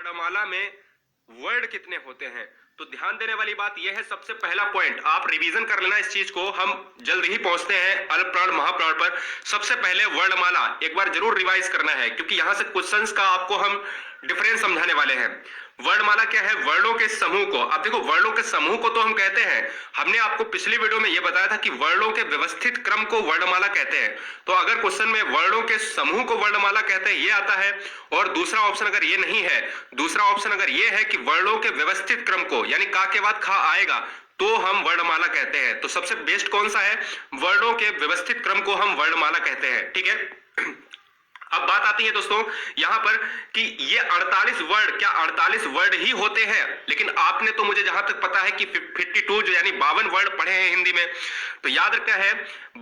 वर्णमाला में वर्ड कितने होते हैं। तो ध्यान देने वाली बात यह है, सबसे पहला पॉइंट आप रिवीजन कर लेना इस चीज को, हम जल्द ही पहुंचते हैं अल्पप्राण महाप्राण पर। सबसे पहले वर्णमाला एक बार जरूर रिवाइज करना है, क्योंकि यहां से क्वेश्चंस का आपको हम डिफरेंस समझाने वाले हैं। वर्णमाला क्या है? वर्णों के समूह को। आप देखो, वर्णों के समूह को तो हम कहते हैं, हमने आपको पिछली वीडियो में यह बताया था कि वर्णों के व्यवस्थित क्रम को वर्णमाला कहते हैं। तो अगर क्वेश्चन में वर्णों के समूह को वर्णमाला कहते हैं ये आता है, और दूसरा ऑप्शन अगर ये नहीं है, दूसरा ऑप्शन अगर ये है कि वर्णों के व्यवस्थित क्रम को, यानी का के बाद खा आएगा, तो हम वर्णमाला कहते हैं। तो सबसे बेस्ट कौन सा है? वर्णों के व्यवस्थित क्रम को हम वर्णमाला कहते हैं। ठीक है, अब बात आती है दोस्तों यहां पर कि ये 48 वर्ड, क्या 48 वर्ड ही होते हैं? लेकिन आपने तो मुझे जहां तक पता है कि 52 जो यानी 52 वर्ड पढ़े हैं हिंदी में, तो याद रखना है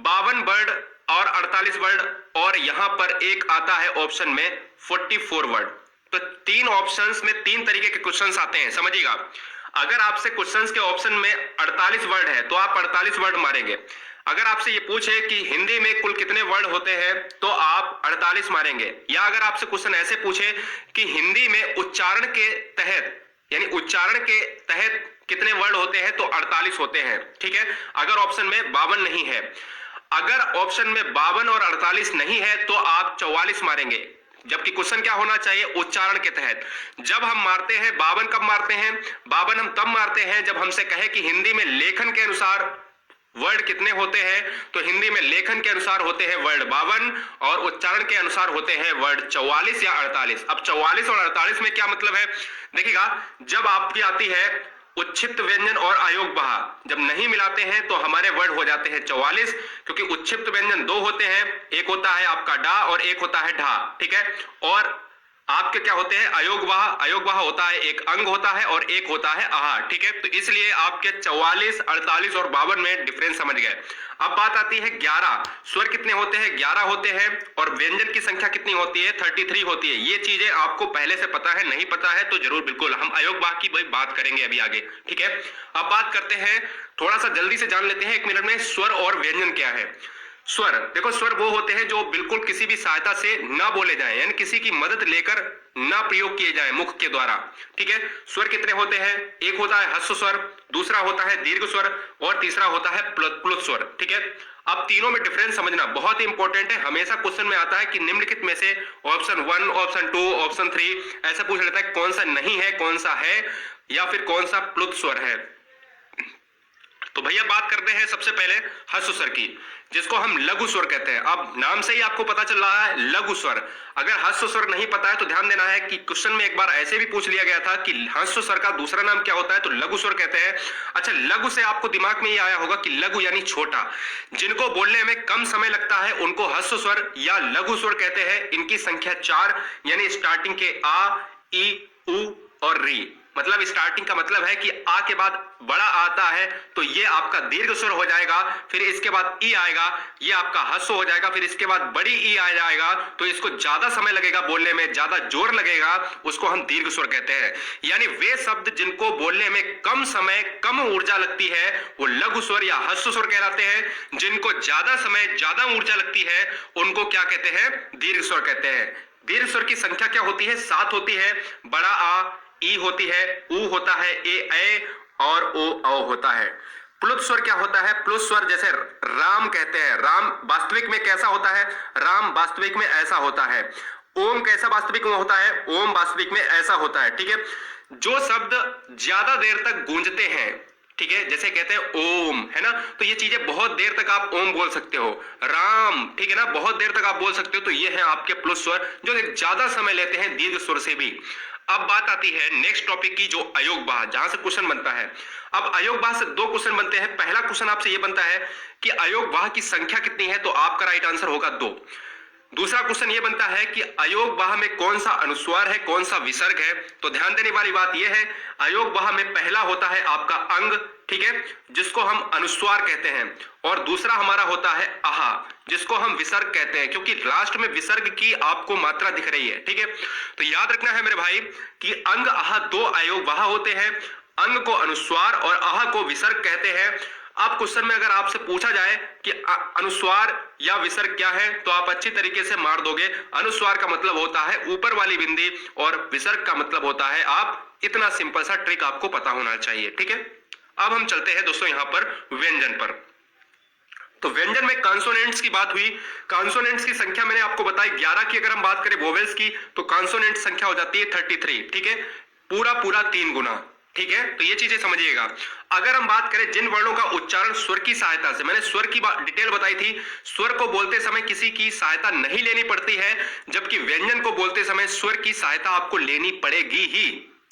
52 वर्ड और 48 वर्ड, और यहां पर एक आता है ऑप्शन में 44 वर्ड। तो तीन ऑप्शंस में तीन तरीके के क्वेश्चंस आते हैं, समझिएगा। अगर आपसे क्वेश्चंस के ऑप्शन में 48 वर्ड है तो आप 48 वर्ड मारेंगे। अगर आपसे ये पूछे कि हिंदी में कुल कितने वर्ड होते हैं तो आप 48 मारेंगे। या अगर आपसे क्वेश्चन ऐसे पूछे कि हिंदी में उच्चारण के तहत, यानी उच्चारण के तहत कितने वर्ड होते हैं, तो 48 होते हैं। ठीक है, अगर ऑप्शन में 52 नहीं है। अगर ऑप्शन में 52 और 48 नहीं है तो आप 44 मारेंगे, जबकि क्वेश्चन क्या होना चाहिए? उच्चारण के तहत। जब हम मारते हैं 52, कब मारते हैं? 52 हम तब मारते हैं जब हमसे कहे कि हिंदी में लेखन के अनुसार वर्ड कितने होते हैं, तो हिंदी में लेखन के अनुसार होते हैं वर्ड 52 और उच्चारण के अनुसार होते हैं वर्ड 44 या 48। अब 44 और 48 में क्या मतलब है? देखिएगा, जब आपकी आती है उच्छिप्त व्यंजन और अयोग बहा, जब नहीं मिलाते हैं तो हमारे वर्ड हो जाते हैं 44, क्योंकि उच्छिप्त व्यंजन दो होते हैं, एक होता है आपका डा और एक होता है ढा। ठीक है, और आपके क्या होते हैं? अयोगवाह। अयोगवाह होता है, एक अंग होता है और एक होता है आहार। ठीक है, तो इसलिए आपके 44, 48 और 52 में डिफरेंस समझ गए। अब बात आती है 11 स्वर कितने होते हैं? 11 होते हैं। और व्यंजन की संख्या कितनी होती है? 33 होती है। ये चीजें आपको पहले से पता है, नहीं पता है तो जरूर बिल्कुल हम अयोगवाह की भाई बात करेंगे अभी आगे। ठीक है, अब बात करते हैं, थोड़ा सा जल्दी से जान लेते हैं 1 मिनट में, स्वर और व्यंजन क्या है। स्वर, देखो स्वर वो होते हैं जो बिल्कुल किसी भी सहायता से ना बोले जाएं, यानी किसी की मदद लेकर ना प्रयोग किए जाएं मुख के द्वारा। ठीक है, स्वर कितने होते हैं? एक होता है ह्रस्व स्वर, दूसरा होता है दीर्घ स्वर और तीसरा होता है प्लुत स्वर। ठीक है, अब तीनों में डिफरेंस समझना बहुत ही इंपॉर्टेंट है। हमेशा क्वेश्चन में आता है कि निम्नलिखित में से ऑप्शन 1, ऑप्शन 2, ऑप्शन 3 ऐसा पूछ लेता है कौन सा नहीं है, कौन सा है, या फिर कौन सा प्लुत स्वर है। तो भैया बात करते हैं सबसे पहले ह्रस्व स्वर की, जिसको हम लघु स्वर कहते हैं। अब नाम से ही आपको पता चल रहा है लघु स्वर। अगर ह्रस्व स्वर नहीं पता है तो ध्यान देना है कि क्वेश्चन में एक बार ऐसे भी पूछ लिया गया था कि ह्रस्व स्वर का दूसरा नाम क्या होता है, तो लघु स्वर कहते हैं। अच्छा, लघु से आपको दिमाग में ये आया होगा कि लघु यानी छोटा, जिनको बोलने में कम समय लगता है उनको ह्रस्व स्वर या लघु स्वर कहते हैं। इनकी संख्या 4, यानी स्टार्टिंग के आ, ई, उ और री। मतलब स्टार्टिंग का मतलब है कि आ के बाद बड़ा आता है तो ये आपका दीर्घ स्वर हो जाएगा, फिर इसके बाद ई आएगा, ये आपका ह्रस्व हो जाएगा, फिर इसके बाद बड़ी ई आ जाएगा, तो इसको ज्यादा समय लगेगा बोलने में, ज्यादा जोर लगेगा, उसको हम दीर्घ स्वर कहते हैं। यानी वे शब्द जिनको बोलने में कम समय, कम ऊर्जा लगती है वो लघु स्वर या ह्रस्व स्वर कहलाते हैं। जिनको ज्यादा समय, ज्यादा ऊर्जा लगती है उनको क्या कहते हैं? दीर्घ स्वर कहते हैं। दीर्घ स्वर की संख्या क्या होती है? 7 होती है। बड़ा आ, ई होती है, ऊ होता है, ए और ओ औ होता है। प्लुत स्वर क्या होता है? प्लुत स्वर जैसे राम कहते हैं, राम वास्तविक में कैसा होता है? राम वास्तविक में ऐसा होता है। ओम कैसा वास्तविक में होता है? ओम वास्तविक में ऐसा होता है। ठीक है, जो शब्द ज्यादा देर तक गूंजते हैं, ठीक है, जैसे कहते हैं ओम, है ना, तो ये चीजें बहुत देर तक आप ओम बोल सकते हो। राम, ठीक है ना, बहुत देर तक आप बोल सकते हो। तो ये है आपके प्लुत स्वर जो ज्यादा समय लेते हैं दीर्घ स्वर से भी। अब बात आती है नेक्स्ट टॉपिक की, जो अयोगवाह, जहां से क्वेश्चन बनता है। अब अयोगवाह से 2 क्वेश्चन बनते हैं। पहला क्वेश्चन आपसे यह बनता है कि अयोगवाह की संख्या कितनी है, तो आपका राइट आंसर होगा 2। दूसरा क्वेश्चन ये बनता है कि अयोगवाह में कौन सा अनुस्वार है, कौन सा विसर्ग है। तो ध्यान देने वाली बात यह है, अयोगवाह में पहला होता है आपका अंग, ठीक है, जिसको हम अनुस्वार कहते हैं, और दूसरा हमारा होता है आहा, जिसको हम विसर्ग कहते हैं, क्योंकि लास्ट में विसर्ग की आपको मात्रा दिख रही है। ठीक है, तो याद रखना है मेरे भाई कि अंग आहा 2 अयोगवाह होते हैं। अंग को अनुस्वार और आहा को विसर्ग कहते हैं। अब क्वेश्चन में अगर आपसे पूछा जाए कि अनुस्वार या विसर्ग क्या है, तो आप अच्छी तरीके से मार दोगे। अनुस्वार का मतलब होता है ऊपर वाली बिंदी और विसर्ग का मतलब होता है आप। इतना सिंपल सा ट्रिक आपको पता होना चाहिए, ठीक है। अब हम चलते हैं दोस्तों यहां पर व्यंजन पर। तो व्यंजन में कॉन्सोनेंट्स की बात हुई। कॉन्सोनेंट्स की संख्या मैंने आपको बताई 11 की। अगर हम बात करें वोवेल्स की तो कॉन्सोनेंट संख्या हो जाती है 33, ठीक है, पूरा 3 गुना, ठीक है। तो ये चीजें समझिएगा। अगर हम बात करें जिन वर्णों का उच्चारण स्वर की सहायता से, मैंने स्वर की डिटेल बताई थी, स्वर को बोलते समय किसी की सहायता नहीं लेनी पड़ती है, जबकि व्यंजन को बोलते समय स्वर की सहायता आपको लेनी पड़ेगी ही,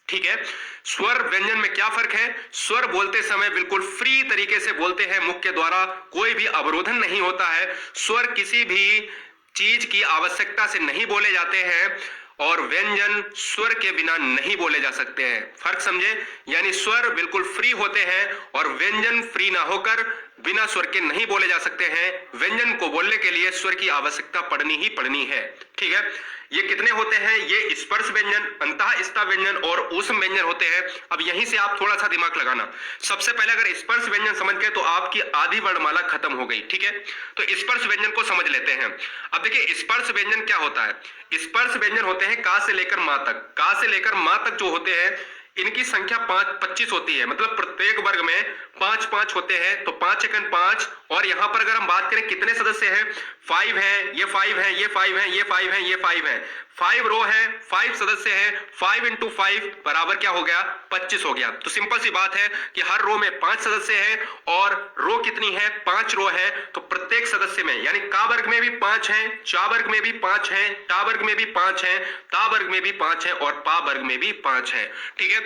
ठीक है। स्वर व्यंजन में क्या फर्क है? स्वर बोलते समय बिल्कुल फ्री तरीके से बोलते हैं, मुख के द्वारा कोई भी अवरोधन नहीं होता है। स्वर किसी भी चीज की आवश्यकता से नहीं बोले जाते हैं और व्यंजन स्वर के बिना नहीं बोले जा सकते हैं। फर्क समझे? यानी स्वर बिल्कुल फ्री होते हैं और व्यंजन फ्री ना होकर बिना स्वर के नहीं बोले जा सकते हैं। व्यंजन को बोलने के लिए स्वर की आवश्यकता पड़नी ही पड़नी है, ठीक है। ये कितने होते हैं? ये स्पर्श व्यंजन, अंतःस्था व्यंजन और ऊष्म व्यंजन होते हैं। अब यहीं से आप थोड़ा सा दिमाग लगाना। सबसे पहले अगर स्पर्श व्यंजन समझ गए तो आपकी आधी वर्णमाला खत्म हो गई, ठीक है। तो स्पर्श व्यंजन को समझ लेते हैं। अब देखिए स्पर्श व्यंजन क्या होता है। स्पर्श व्यंजन होते हैं का से लेकर मां तक। का से लेकर मां तक जो होते हैं इनकी संख्या 25 होती है, मतलब प्रत्येक वर्ग में 5 होते हैं। तो 5 एकन 5। और यहां पर अगर हम बात करें कितने सदस्य हैं, 5 हैं, ये 5 हैं, ये 5 हैं, ये 5 हैं, ये 5 हैं, 5 रो है, 5 सदस्य हैं, 5 इंटू 5 बराबर क्या हो गया? 25 हो गया। तो सिंपल सी बात है कि हर रो में 5 सदस्य हैं और रो कितनी है? 5 रो है। तो प्रत्येक सदस्य में यानी का वर्ग में भी 5 हैं, चा वर्ग में भी 5 हैं, टा वर्ग में भी 5 हैं, ता वर्ग में भी 5 हैं और पा वर्ग में भी 5 हैं, ठीक है।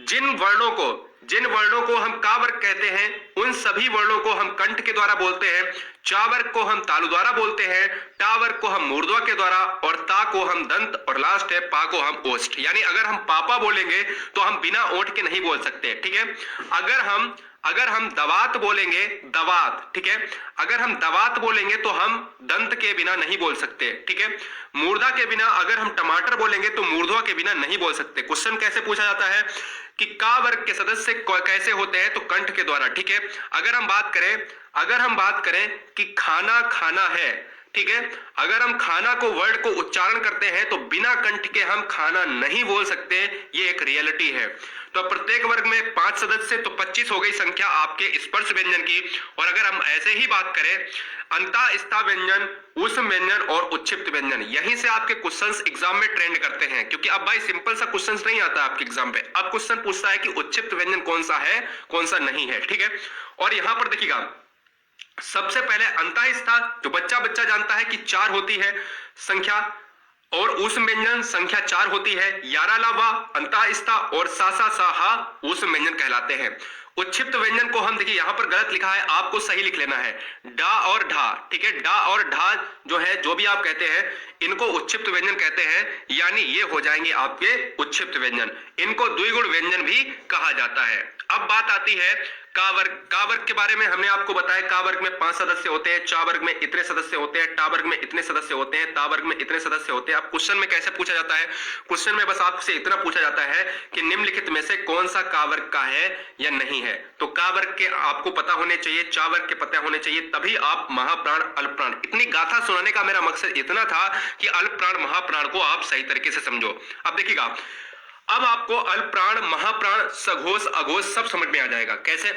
जिन वर्णों को हम का वर्ग कहते हैं उन सभी वर्णों को हम कंठ के द्वारा बोलते हैं। चा वर्ग को हम तालु द्वारा बोलते हैं, टा वर्ग को हम मूर्धवा के द्वारा और ता को हम दंत और लास्ट है पा को हम ओष्ठ। यानी अगर हम पापा बोलेंगे तो हम बिना ओठ के नहीं बोल सकते, ठीक है। अगर हम दवात बोलेंगे, दवात, ठीक है, अगर हम दवात बोलेंगे तो हम दंत के बिना नहीं बोल सकते, ठीक है। मूर्धा के बिना अगर हम टमाटर बोलेंगे तो मूर्धवा के बिना नहीं बोल सकते। क्वेश्चन कैसे पूछा जाता है कि का वर्ग के सदस्य कैसे होते हैं? तो कंठ के द्वारा, ठीक है। अगर हम बात करें कि खाना खाना है, ठीक है, अगर हम खाना को वर्ड को उच्चारण करते हैं तो बिना कंठ के हम खाना नहीं बोल सकते। ये एक रियलिटी है। तो प्रत्येक वर्ग में 5 सदस्य, तो 25 हो गई संख्या आपके स्पर्श व्यंजन की। और अगर हम ऐसे ही बात करें अंतःस्था व्यंजन, ऊष्म व्यंजन और उच्छिप्त व्यंजन, यहीं से आपके क्वेश्चंस एग्जाम में ट्रेंड करते हैं, क्योंकि अब भाई सिंपल सा क्वेश्चंस नहीं आता आपके एग्जाम पे। अब क्वेश्चन पूछता है कि उच्छिप्त व्यंजन कौन सा है, कौन सा नहीं है, ठीक है। और यहां पर देखिएगा सबसे पहले अंतःस्था जो बच्चा जानता है कि 4 होती है संख्या, और ऊष्म व्यंजन संख्या 4 होती है। यारा लावा अंतःस्था और सासा साहा ऊष्म व्यंजन कहलाते हैं। उच्छिप्त व्यंजन को हम देखिए यहां पर गलत लिखा है, आपको सही लिख लेना है, डा और ढा, ठीक है। डा और ढा जो है, जो भी आप कहते हैं, इनको उच्छिप्त व्यंजन कहते हैं, यानी ये हो जाएंगे आपके उच्छिप्त व्यंजन। इनको द्विगुण व्यंजन भी कहा जाता है। अब बात आती है का वर्ग के बारे में। हमने आपको बताया का वर्ग में 5 सदस्य होते हैं, चा वर्ग में इतने सदस्य होते हैं, टा वर्ग में इतने सदस्य होते हैं, ता वर्ग में इतने सदस्य होते हैं। अब क्वेश्चन में कैसे पूछा जाता है? क्वेश्चन में बस आपसे इतना पूछा जाता है कि निम्नलिखित में से कौन सा का वर्ग का है या नहीं है। तो का वर्ग के आपको पता होने चाहिए, चा वर्ग के पता होने चाहिए, तभी आप महाप्राण अल्पप्राण। इतनी गाथा सुनाने का मेरा मकसद इतना था कि अल्पप्राण महाप्राण को आप सही तरीके से समझो। अब देखिएगा, अब आपको अल्पप्राण, महाप्राण, सघोष, अघोष सब समझ में आ जाएगा। कैसे?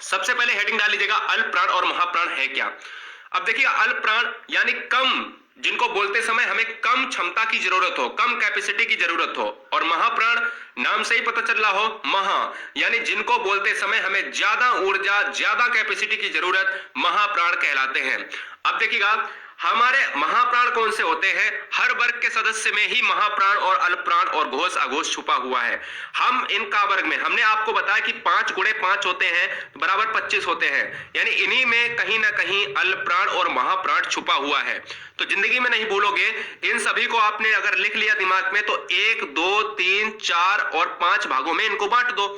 सबसे पहले हेडिंग डाल लीजिएगा अल्पप्राण और महाप्राण है क्या। अब देखिए अल्पप्राण यानी कम, जिनको बोलते समय हमें कम क्षमता की जरूरत हो, कम कैपेसिटी की जरूरत हो। और महाप्राण नाम से ही पता चल रहा हो, महा यानी जिनको बोलते समय हमें ज्यादा ऊर्जा, ज्यादा कैपेसिटी की जरूरत, महाप्राण कहलाते हैं। अब देखिएगा हमारे महाप्राण कौन से होते हैं? हर वर्ग के सदस्य में ही महाप्राण और अल्पप्राण और घोष अघोष छुपा हुआ है। हम इनका वर्ग में हमने आपको बताया कि 5 गुणे 5 होते हैं बराबर 25 होते हैं, यानी इन्हीं में कहीं ना कहीं अल्पप्राण और महाप्राण छुपा हुआ है। तो जिंदगी में नहीं भूलोगे, इन सभी को आपने अगर लिख लिया दिमाग में तो 1, 2, 3, 4 और 5 भागों में इनको बांट दो।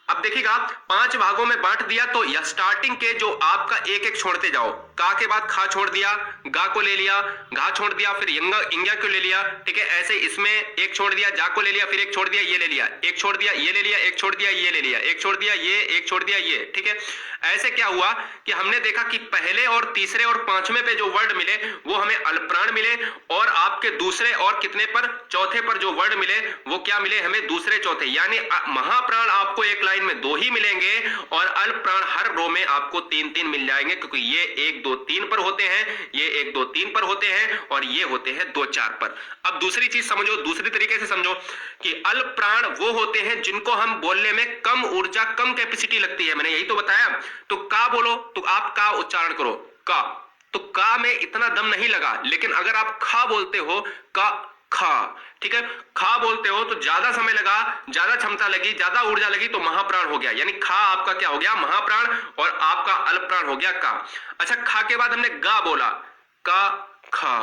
अब देखिएगा 5 भागों में बांट दिया तो स्टार्टिंग के जो आपका एक छोड़ते जाओ, का के बाद खा छोड़ दिया, गा को ले लिया, घा छोड़ दिया, फिर इंगा को ले लिया, ठीक है। ऐसे इसमें एक छोड़ दिया, जा को ले लिया, फिर एक छोड़ दिया, ये ले लिया, एक छोड़ दिया, ये ले लिया, एक छोड़ दिया, ये ले लिया, एक छोड़ दिया, ये, एक छोड़ दिया, ये, ठीक है। ऐसे क्या हुआ कि हमने देखा कि पहले और तीसरे और पांचवें पे जो वर्ड मिले वो हमें अल्पप्राण मिले, और आपके दूसरे और कितने पर, चौथे पर जो वर्ड मिले वो क्या मिले हमें, दूसरे चौथे। यानी महाप्राण आपको एक लाइन में 2 ही मिलेंगे और अल्पप्राण हर रो में आपको 3-3 मिल जाएंगे, क्योंकि ये 1 2 3 पर होते हैं, ये 1 2 3 पर होते हैं, और ये होते हैं 2 4 पर। अब दूसरी चीज समझो, दूसरी तरीके से समझो कि अल्पप्राण वो होते हैं जिनको हम बोलने में कम ऊर्जा, कम कैपेसिटी लगती है। मैंने यही तो बताया। तो का बोलो तो आप का उच्चारण करो, का, तो का में इतना दम नहीं लगा, लेकिन अगर आप खा बोलते हो, का खा, ठीक है, खा बोलते हो तो ज्यादा समय लगा, ज्यादा क्षमता लगी, ज्यादा ऊर्जा लगी, तो महाप्राण हो गया। यानी खा आपका क्या हो गया, महाप्राण, और आपका अल्पप्राण हो गया का। अच्छा, खा के बाद हमने गा बोला, का खा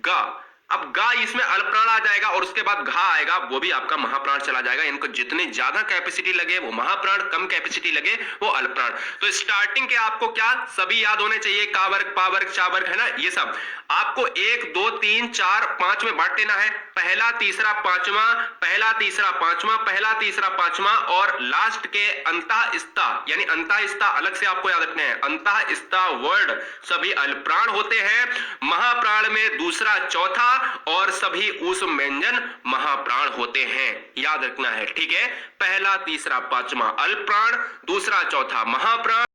गा। अब गा इसमें अल्पप्राण आ जाएगा और उसके बाद घा आएगा, वो भी आपका महाप्राण चला जाएगा। इनको जितनी ज्यादा कैपेसिटी लगे वो महाप्राण, कम कैपेसिटी लगे वो अल्पप्राण। तो स्टार्टिंग के आपको क्या सभी याद होने चाहिए, का वर्ग, पा वर्ग, चा वर्ग, है ना, ये सब आपको 1 2 3 4 5 में बांट देना है। पहला तीसरा पांचवा, पहला तीसरा पांचवा, पहला तीसरा पांचवा, और लास्ट के अंतःस्था, यानी अंतःस्था अलग से आपको याद रखना है। अंतःस्था वर्ड सभी अल्पप्राण होते हैं, महाप्राण में दूसरा चौथा, और सभी ऊष्म व्यंजन महाप्राण होते हैं, याद रखना है, ठीक है। पहला तीसरा पांचवा अल्पप्राण, दूसरा चौथा महाप्राण।